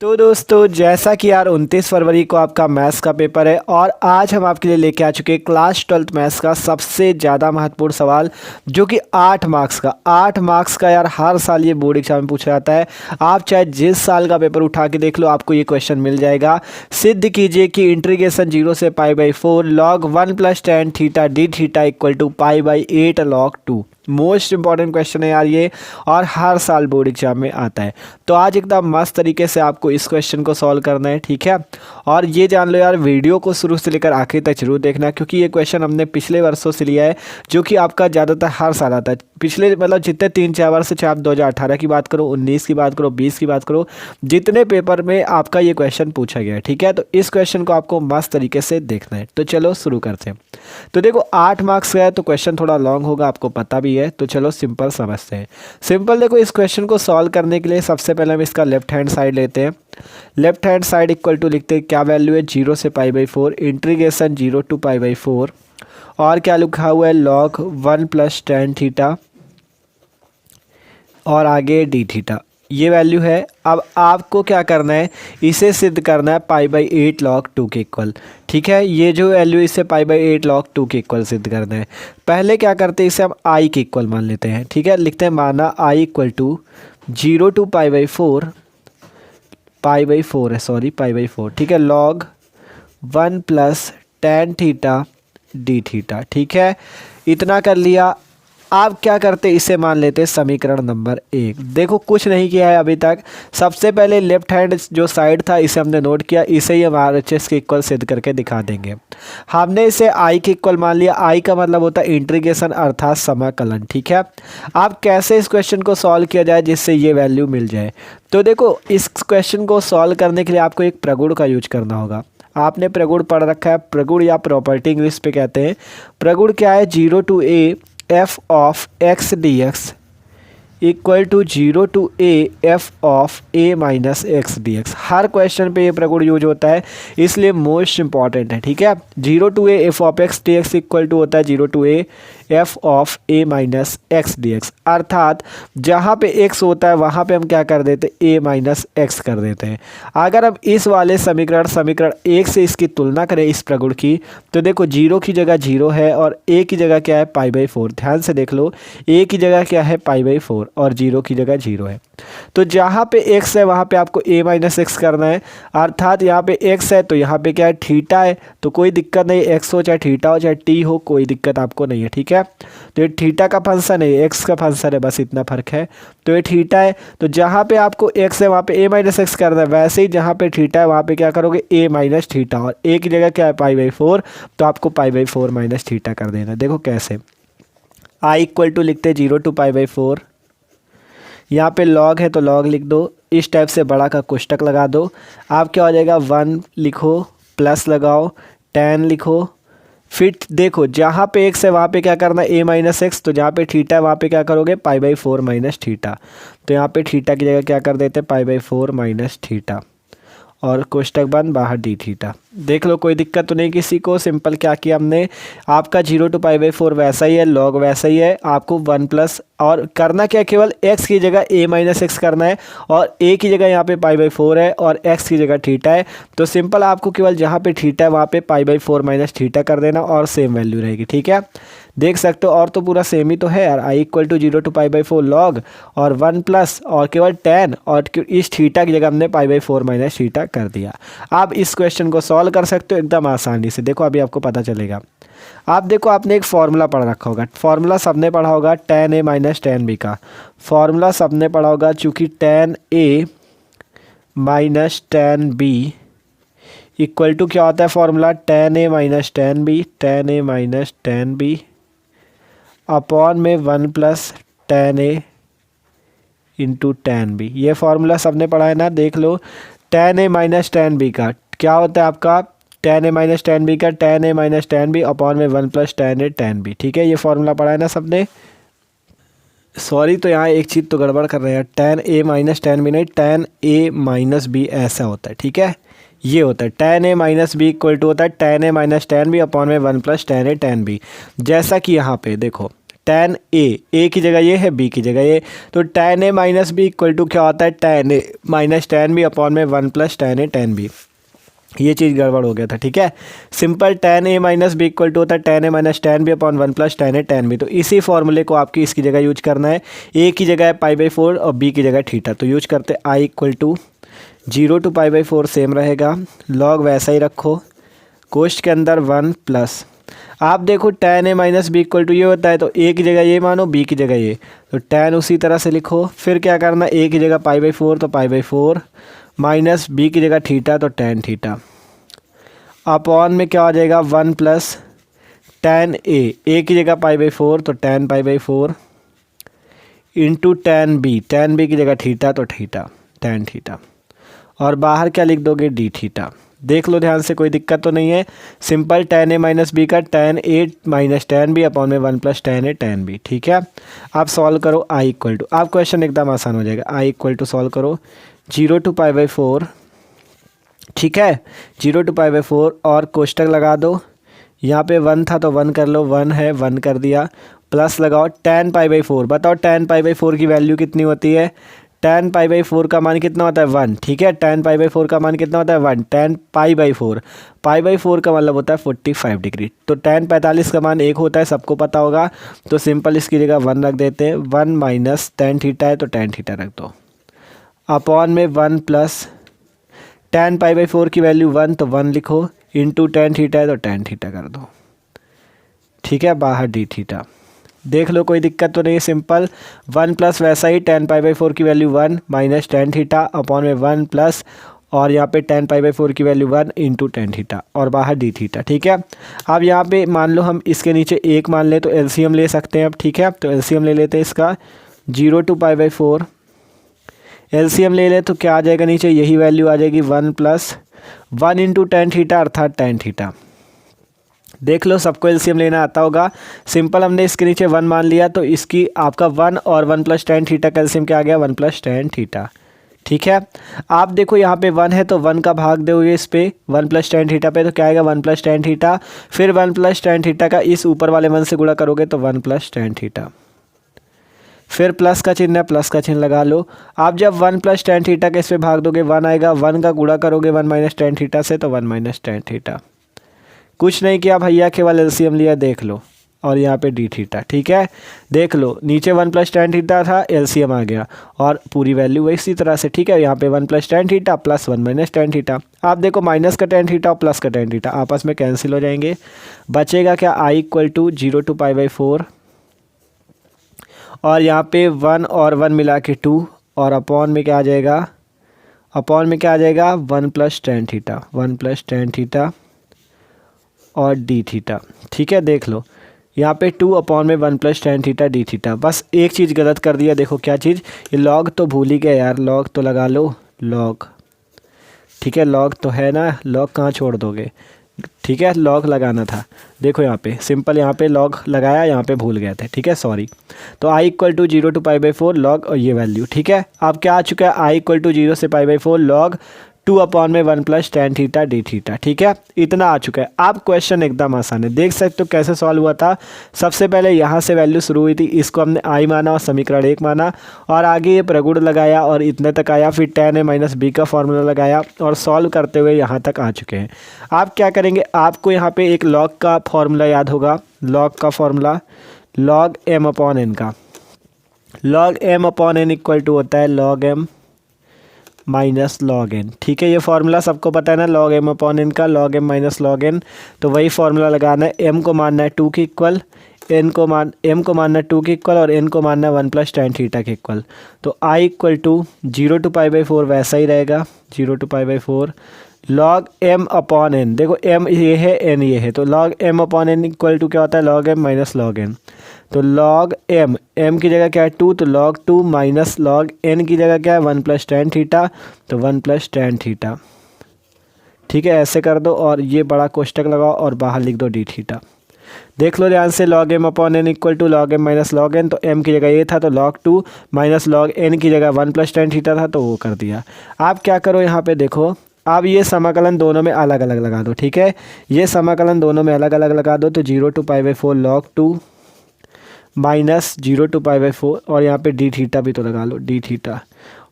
तो दोस्तों जैसा कि यार 29 फरवरी को आपका मैथ्स का पेपर है और आज हम आपके लिए लेके आ चुके हैं क्लास 12th मैथ्स का सबसे ज़्यादा महत्वपूर्ण सवाल जो कि 8 मार्क्स का यार हर साल ये बोर्ड एग्जाम में पूछा जाता है। आप चाहे जिस साल का पेपर उठा के देख लो आपको ये क्वेश्चन मिल जाएगा। सिद्ध कीजिए कि इंटीग्रेशन 0 से π/4 log 1 + tan theta d theta equal to π/8 log 2। Most important question है यार ये और हर साल बोर्ड एग्जाम में आता है। तो आज एकदम मस्त तरीके से आपको इस क्वेश्चन को सॉल्व करना है, ठीक है। और ये जान लो यार वीडियो को शुरू से लेकर आखिर तक जरूर देखना क्योंकि ये क्वेश्चन हमने पिछले वर्षों से लिया है जो कि आपका ज़्यादातर हर साल आता है। पिछले मतलब जितने 3-4 वर्ष चाहे आप 2018 की बात करो, 19 की बात करो, 20 की बात करो, जितने पेपर में आपका ये क्वेश्चन पूछा गया है, ठीक है। तो इस क्वेश्चन को आपको मस्त तरीके से देखना है। तो चलो शुरू करते हैं। तो देखो 8 मार्क्स का है तो क्वेश्चन थोड़ा लॉन्ग होगा, आपको पता भी है। तो चलो सिंपल समझते हैं। सिंपल देखो इस क्वेश्चन को सॉल्व करने के लिए सबसे पहले हम इसका लेफ्ट हैंड साइड लेते हैं। Left hand side equal to लिखते हैं, क्या वैल्यू है 0 से π/4 इंटीग्रेशन 0 to π/4 और क्या लिखा हुआ है log 1 + tan थीटा और आगे डी थीटा, ये वैल्यू है। अब आपको क्या करना है, इसे सिद्ध करना है π/8 log 2 के इक्वल, ठीक है। ये जो वैल्यू इसे π/8 log 2 के इक्वल सिद्ध करना है। पहले क्या करते हैं, इसे हम i के इक्वल मान लेते हैं, ठीक है। लिखते हैं माना i इक्वल टू 0 to π/4 π/4 ठीक है, log 1 + tan theta d theta, ठीक है। इतना कर लिया। आप क्या करते, इसे मान लेते समीकरण नंबर 1। देखो कुछ नहीं किया है अभी तक। सबसे पहले लेफ्ट हैंड जो साइड था इसे हमने नोट किया, इसे ही हम RHS के इक्वल सिद्ध करके दिखा देंगे। हमने इसे i के इक्वल मान लिया। i का मतलब होता है इंटीग्रेशन अर्थात समाकलन, ठीक है। अब कैसे इस क्वेश्चन को सॉल्व किया जाए जिससे ये वैल्यू मिल जाए। तो देखो इस क्वेश्चन को सॉल्व करने के लिए आपको एक प्रगुण का यूज करना होगा। आपने प्रगुण पढ़ रखा है, प्रगुण या प्रॉपर्टी इंग्लिश पे कहते हैं। प्रगुण क्या है, 0 to a f of x dx equal to 0 to a f of a minus x dx। हर क्वेश्चन पे ये प्रगुण यूज होता है इसलिए मोस्ट इंपॉर्टेंट है, ठीक है। 0 to a f of x dx equal to होता है 0 to a f of a minus x dx, अर्थात जहाँ पे x होता है वहाँ पे हम क्या कर देते हैं, a minus x कर देते हैं। अगर अब इस वाले समीकरण 1 से इसकी तुलना करें इस प्रगुण की, तो देखो 0 की जगह 0 है और a की जगह क्या है π/4। ध्यान से देख लो, a की जगह क्या है π/4 और 0 की जगह 0 है। तो जहाँ पे x है वहाँ पे आपको a minus x करना है, अर्थात यहाँ पे x है तो यहाँ पे क्या है थीटा है, तो कोई दिक्कत नहीं, x हो चाहे थीटा हो चाहे t हो, कोई दिक्कत आपको नहीं है, ठीक है। तो ये थीटा का फंक्शन है, x का फंक्शन है, बस इतना फर्क है। तो ये थीटा है तो जहाँ पे आपको x है वहाँ पे a minus x करना है, वैसे ही जहाँ पे थीटा है वहाँ पे क्या करोगे a minus थीटा, और a की जगह क्या है π/4 तो आपको π/4 minus थीटा कर देना। देखो कैसे, i इक्वल टू लिखते 0 to π/4, यहाँ पे लॉग है तो लॉग लिख दो, इस टाइप से बड़ा का कोष्टक लगा दो। आप क्या हो जाएगा 1 लिखो प्लस लगाओ tan लिखो, फिर देखो जहाँ पे x है वहाँ पे क्या करना है a minus x, तो जहाँ पे थीटा है वहाँ पे क्या करोगे π/4 minus थीटा, तो यहाँ पे थीटा की जगह क्या कर देते π/4 minus थीटा और कोष्टक बंद, बाहर डी थीटा। देख लो कोई दिक्कत तो नहीं किसी को। सिंपल क्या किया हमने, आपका 0 to π/4 वैसा ही है, लॉग वैसा ही है, आपको 1 प्लस और करना क्या, केवल x की जगह a minus x करना है और a की जगह यहाँ पे π/4 है और x की जगह थीटा है। तो सिंपल आपको केवल जहाँ पे थीटा है वहाँ पे π/4 minus थीटा कर देना और सेम वैल्यू रहेगी, ठीक है। देख सकते हो और तो पूरा सेम ही तो है यार, i equal to 0 to π/4 log और 1 प्लस और केवल tan और इस थीटा की जगह हमने π/4 minus थीटा कर दिया। आप इस क्वेश्चन को सॉल्व कर सकते हो एकदम आसानी से। देखो अभी आपको पता चलेगा। आप देखो आपने एक फॉर्मूला पढ़ रखा होगा, फॉर्मूला सबने पढ़ा होगा tan a minus tan b का। फॉर्मूला सबने पढ़ा होगा चूँकि tan a minus tan b equal to क्या होता है formula, tan a minus tan b upon में 1 + tan a into tan b। ये फॉर्मूला सबने पढ़ा है ना। देख लो tan a minus tan b का क्या होता है आपका, tan a minus tan b का tan a minus tan b upon में 1 + tan a tan b, ठीक है। ये फॉर्मूला पढ़ा है ना सबने। सॉरी तो यहाँ एक चीज़ तो गड़बड़ कर रहे हैं, tan a minus tan b नहीं, tan a minus b ऐसा होता है, ठीक है। ये होता है tan a minus b equal to होता है tan a minus tan b upon में 1 + tan a tan b। जैसा कि यहाँ पे देखो tan ए की जगह ये है, बी की जगह ये, तो tan a minus b equal to क्या होता है, tan a minus tan b upon में 1 plus tan a tan b। ये चीज़ गड़बड़ हो गया था, ठीक है। Simple tan a minus b equal to होता है tan a minus tan b upon 1 plus tan a tan b। तो इसी फॉर्मूले को आपकी इसकी जगह यूज करना है। a की जगह है π/4 और b की जगह थीटा, तो यूज करते i equal to 0 to π/4 same रहेगा, लॉग वैसा ही रखो, कोष्ट के अंदर 1 प्लस, आप देखो tan a minus b equal to ये होता है, तो a की जगह ये मानो, b की जगह ये, तो tan उसी तरह से लिखो। फिर क्या करना, a की जगह π/4 तो π/4 माइनस b की जगह थीटा तो tan थीटा अपॉन में क्या हो जाएगा 1 प्लस tan a की जगह π/4 तो tan π/4 इंटू tan b की जगह थीटा तो थीटा tan थीटा, और बाहर क्या लिख दोगे, d थीटा। देख लो ध्यान से, कोई दिक्कत तो नहीं है। Simple tan a minus b का tan a minus tan b upon में 1 plus tan a tan b, ठीक है। आप सॉल्व करो i इक्वल टू, आप क्वेश्चन एकदम आसान हो जाएगा। i इक्वल टू सॉल्व करो 0 टू π/4, ठीक है, 0 टू π/4 और कोष्टक लगा दो, यहाँ पे 1 था तो 1 कर लो, 1 है 1 कर दिया, प्लस लगाओ tan π/4। बताओ tan π/4 की वैल्यू कितनी होती है, tan π/4 का मान कितना होता है 1, ठीक है। tan π/4 का मान कितना होता है 1, tan π/4 का मतलब होता है 45 डिग्री, तो tan 45 का मान 1 होता है, सबको पता होगा। तो सिंपल इसकी जगह 1 रख देते हैं, 1 माइनस tan थीटा है तो tan थीटा रख दो, अपॉन में 1 प्लस tan π/4 की वैल्यू 1 तो 1 लिखो, इंटू tan थीटा है तो tan थीटा कर दो, ठीक है, बाहर d थीटा। देख लो कोई दिक्कत तो नहीं है, सिंपल 1 प्लस वैसा ही tan π/4 की value 1 minus tan theta upon में 1 प्लस, और यहाँ पे tan π/4 की वैल्यू 1 इंटू tan थीटा और बाहर d थीटा, ठीक है। अब यहाँ पे मान लो हम इसके नीचे 1 मान ले तो एलसीएम ले सकते हैं अब, ठीक है। तो एलसीएम ले लेते हैं इसका, 0 टू π/4 एलसीएम ले ले तो क्या आ जाएगा, नीचे यही वैल्यू आ जाएगी 1 प्लस 1 इंटू tan थीटा अर्थात tan थीटा। देख लो सबको एलसीएम लेना आता होगा। सिंपल हमने इसके नीचे 1 मान लिया, तो इसकी आपका 1 और 1 प्लस tan थीटा का एलसीएम क्या आ गया, 1 प्लस tan थीटा, ठीक है। आप देखो यहाँ पे 1 है तो 1 का भाग दोगे इस पे 1 प्लस tan थीटा पे, तो क्या आएगा 1 प्लस tan थीटा, फिर 1 प्लस tan थीटा का इस ऊपर वाले 1 से गुणा करोगे तो 1 प्लस tan थीटा, फिर प्लस का चिन्ह है, प्लस का चिन्ह लगा लो। आप जब 1 प्लस tan थीटा के इस पे भाग दोगे 1 आएगा, 1 का गुणा करोगे 1 माइनस tan थीटा से तो 1 माइनस tan थीटा। कुछ नहीं किया भैया, केवल एलसीएम लिया, देख लो, और यहाँ पे d थीटा, ठीक है। देख लो नीचे 1 प्लस tan थीटा था, एलसीएम आ गया और पूरी वैल्यू इसी तरह से, ठीक है। यहाँ पे 1 plus tan theta plus 1 minus tan theta, आप देखो माइनस का tan थीटा और प्लस का tan थीटा आपस में कैंसिल हो जाएंगे, बचेगा क्या, i इक्वल टू 0 टू π/4 और यहाँ पे 1 और 1 मिला के 2 और अपॉन में क्या आ जाएगा, अपॉन में क्या आ जाएगा 1 plus tan theta, 1 plus tan theta और d थीटा, ठीक है। देख लो यहाँ पे 2 अपॉन में 1 plus tan theta d theta. बस एक चीज़ गलत कर दिया, देखो क्या चीज़, ये लॉग तो भूल ही गए यार, लॉग तो लगा लो, लॉग, ठीक है, लॉग तो है ना, लॉग कहाँ छोड़ दोगे, ठीक है, लॉग लगाना था। देखो यहाँ पे सिंपल, यहाँ पे लॉग लगाया, यहाँ पे भूल गए थे, ठीक है, सॉरी। तो i equal to 0 to π/4 log और ये वैल्यू, ठीक है। अब क्या आ चुका है, i इक्वल टू 0 से π/4 लॉग 2 अपॉन में 1 plus tan theta d theta, ठीक है, इतना आ चुका है। अब क्वेश्चन एकदम आसान है, देख सकते हो कैसे सॉल्व हुआ था। सबसे पहले यहाँ से वैल्यू शुरू हुई थी, इसको हमने i माना और समीकरण 1 माना, और आगे ये प्रगुण लगाया और इतने तक आया, फिर tan a माइनस बी का फॉर्मूला लगाया और सॉल्व करते हुए यहाँ तक आ चुके हैं। आप क्या करेंगे, आपको यहाँ पे एक लॉग का फॉर्मूला याद होगा, लॉग का formula log m upon n का, log m upon n equal to होता है log m minus log n, ठीक है। ये फार्मूला सबको पता है ना, लॉग m अपॉन n का, log m minus log n, तो वही फार्मूला लगाना है। m को मानना है 2 के इक्वल, m को मानना है 2 के इक्वल और n को मानना है 1 प्लस tan थीटा के इक्वल। तो i इक्वल टू 0 टू π/4 वैसा ही रहेगा, 0 to π/4 log m upon n, देखो m ये है n ये है, तो log m upon n equal to क्या होता है, log m minus log n। तो लॉग m की जगह क्या है 2, तो लॉग 2 माइनस लॉग n की जगह क्या है 1 प्लस tan थीटा, तो 1 प्लस tan थीटा, ठीक है। ऐसे कर दो और ये बड़ा कोष्टक लगाओ और बाहर लिख दो d थीटा। देख लो ध्यान से, log m upon n equal to log m minus log n, तो m की जगह ये था तो लॉग 2 माइनस लॉग n की जगह 1 प्लस tan थीटा था तो वो कर दिया। आप क्या करो यहाँ पे देखो, अब ये समाकलन दोनों में अलग अलग लगा दो, ठीक है, ये समाकलन दोनों में अलग अलग लगा दो। तो 0 टू π/4 लॉग 2 माइनस 0 to π/4 और यहाँ पे डी थीटा भी तो लगा लो, डी थीटा,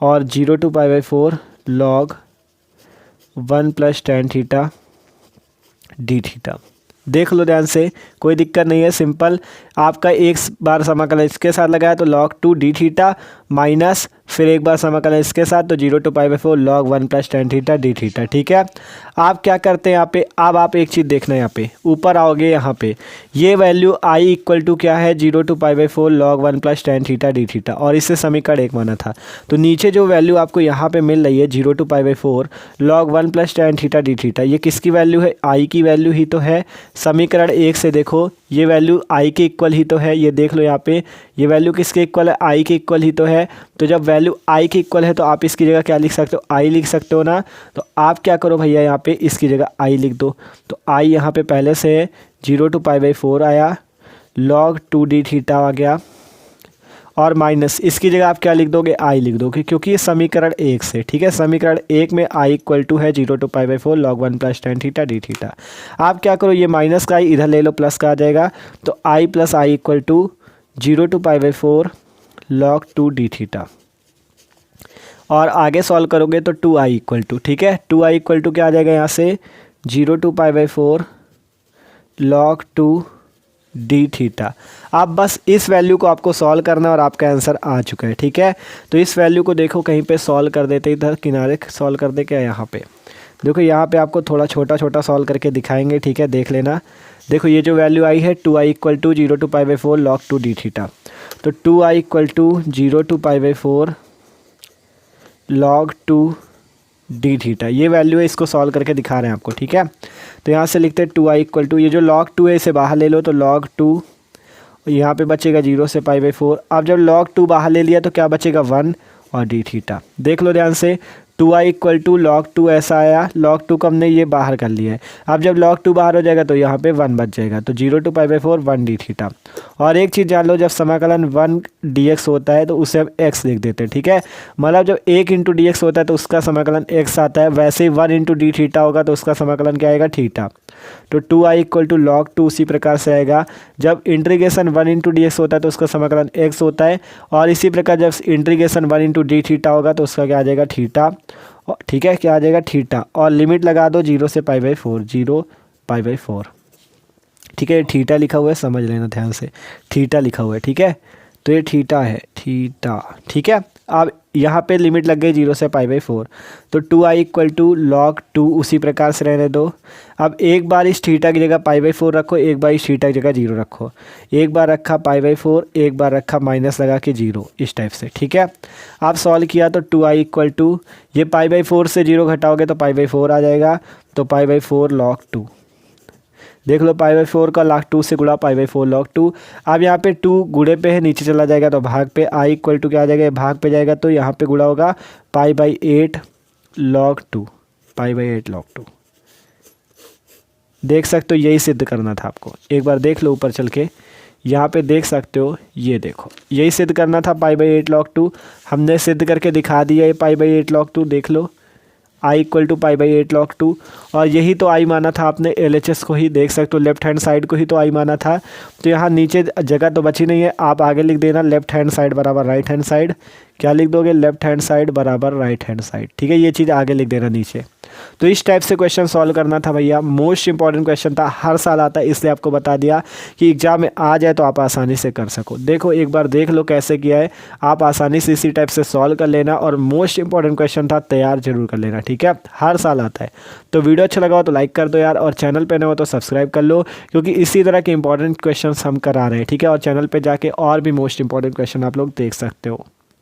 और 0 to π/4 log 1 + tan theta d theta. देख लो ध्यान से, कोई दिक्कत नहीं है, सिंपल। आपका एक बार समाकलन इसके साथ लगाया तो log 2 डी थीटा माइनस फिर एक बार समाकलन इसके साथ तो 0 to π/4 log 1 + tan theta d theta. ठीक है, आप क्या करते हैं यहाँ पे, अब आप एक चीज़ देखना है, यहाँ पे ऊपर आओगे, यहाँ पे ये वैल्यू i = क्या है 0 to π/4 log 1 + tan theta d theta, और इससे समीकरण 1 माना था। तो नीचे जो वैल्यू आपको यहाँ पे मिल रही है 0 to π/4 log 1 + tan theta d theta, ये किसकी वैल्यू है, i की वैल्यू ही तो है। समीकरण 1 से देखो ये वैल्यू i के इक्वल ही तो है, ये देख लो यहाँ पे ये वैल्यू किसके इक्वल है, i के इक्वल ही तो है। तो जब वैल्यू i के इक्वल है तो आप इसकी जगह क्या लिख सकते हो, i लिख सकते हो ना। तो आप क्या करो भैया, यहाँ पे इसकी जगह i लिख दो। तो i यहाँ पे पहले से 0 to π/4 आया, log 2 डी थीटा आ गया, और माइनस इसकी जगह आप क्या लिख दोगे, i लिख दोगे, क्योंकि ये समीकरण 1 से। ठीक है, समीकरण 1 में i = है 0 to π/4 log 1 + tan theta d theta. आप क्या करो, ये माइनस का i इधर ले लो, प्लस का आ जाएगा, तो i + i = 0 to π/4 log 2 D theta. और आगे सॉल्व करोगे तो 2i = ठीक है, 2i = क्या आ जाएगा यहाँ से 0 to π/4 log 2 डी थीटा। आप बस इस वैल्यू को आपको सॉल्व करना और आपका आंसर आ चुका है। ठीक है, तो इस वैल्यू को देखो कहीं पे सॉल्व कर देते, इधर किनारे सॉल्व कर दे, क्या यहाँ पे देखो, यहाँ पे आपको थोड़ा छोटा छोटा सॉल्व करके दिखाएंगे। ठीक है, देख लेना। देखो ये जो वैल्यू आई है 2i = 0 to π/4 log 2 D theta, तो 2i = 0 to π/4 log 2 D theta, ये वैल्यू है, इसको सॉल्व करके दिखा रहे हैं आपको। ठीक है, तो यहाँ से लिखते हैं 2i = ये जो log 2 है इसे बाहर ले लो, तो log 2, यहाँ पे बचेगा 0 से π/4। अब जब log 2 बाहर ले लिया तो क्या बचेगा 1 और डी थीटा। देख लो ध्यान से, 2i = log 2 ऐसा आया, log 2 को हमने ये बाहर कर लिया है। अब जब log 2 बाहर हो जाएगा तो यहाँ पे 1 बच जाएगा, तो 0 to π/4 1 डी थीटा। और एक चीज़ जान लो, जब समाकलन 1 dx होता है तो उसे हम x लिख देते हैं। ठीक है, मतलब जब 1 × dx होता है तो उसका समाकलन x आता है, वैसे ही 1 × डी थीटा होगा तो उसका समाकलन क्या आएगा, थीटा। तो 2i = log 2 उसी प्रकार से आएगा। जब इंटीग्रेशन 1 × dx होता है तो उसका समाकलन x होता है, और इसी प्रकार जब इंटीग्रेशन 1 × डी थीटा होगा तो उसका क्या आ जाएगा, थीटा। ठीक है, क्या आ जाएगा, थीटा। और लिमिट लगा दो 0 से π/4, 0 π/4। ठीक है, थीटा लिखा हुआ है, समझ लेना ध्यान से, थीटा लिखा हुआ है। ठीक है, तो ये थीटा है, थीटा। ठीक है, अब यहाँ पे लिमिट लग गई 0 से π/4, तो 2i = log 2 उसी प्रकार से रहने दो। अब एक बार इस थीटा की जगह π/4 रखो, एक बार इस थीटा की जगह 0 रखो, एक बार रखा π/4, एक बार रखा माइनस लगा के 0, इस टाइप से। ठीक है, आप सॉल्व किया तो 2i = ये π/4 से 0 घटाओगे तो π/4 आ जाएगा, तो π/4 log 2। देख लो, π/4 का log 2 से गुणा π/4 log 2। अब यहाँ पे 2 गुणे पे है, नीचे चला जाएगा तो भाग पे, i = क्या आ जाएगा, भाग पे जाएगा तो यहाँ पे गुणा होगा π/8 log 2, π/8 log 2। देख सकते हो, यही सिद्ध करना था आपको। एक बार देख लो ऊपर चल के, यहाँ पे देख सकते हो, ये देखो यही सिद्ध करना था, π/8 log 2। हमने सिद्ध करके दिखा दिया ये π/8 log 2। देख लो, i = π/8 log 2, और यही तो i माना था आपने, LHS को ही देख सकते हो, लेफ्ट हैंड साइड को ही तो i माना था। तो यहाँ नीचे जगह तो बची नहीं है, आप आगे लिख देना लेफ्ट हैंड साइड बराबर राइट हैंड साइड। क्या लिख दोगे, लेफ्ट हैंड साइड बराबर राइट हैंड साइड। ठीक है, ये चीज़ आगे लिख देना नीचे। तो इस टाइप से क्वेश्चन सॉल्व करना था भैया, मोस्ट इंपॉर्टेंट क्वेश्चन था, हर साल आता है, इसलिए आपको बता दिया कि एग्जाम में आ जाए तो आप आसानी से कर सको। देखो एक बार देख लो कैसे किया है, आप आसानी से इसी टाइप से सॉल्व कर लेना, और मोस्ट इंपॉर्टेंट क्वेश्चन था, तैयार जरूर कर लेना। ठीक है, हर साल आता है। तो वीडियो अच्छा लगा हो तो लाइक कर दो यार, और चैनल पर नए हो तो सब्सक्राइब कर लो, क्योंकि इसी तरह के इंपॉर्टेंट क्वेश्चन हम करा रहे हैं। ठीक है, और चैनल पर जाके और भी मोस्ट इंपॉर्टेंट क्वेश्चन आप लोग देख सकते हो।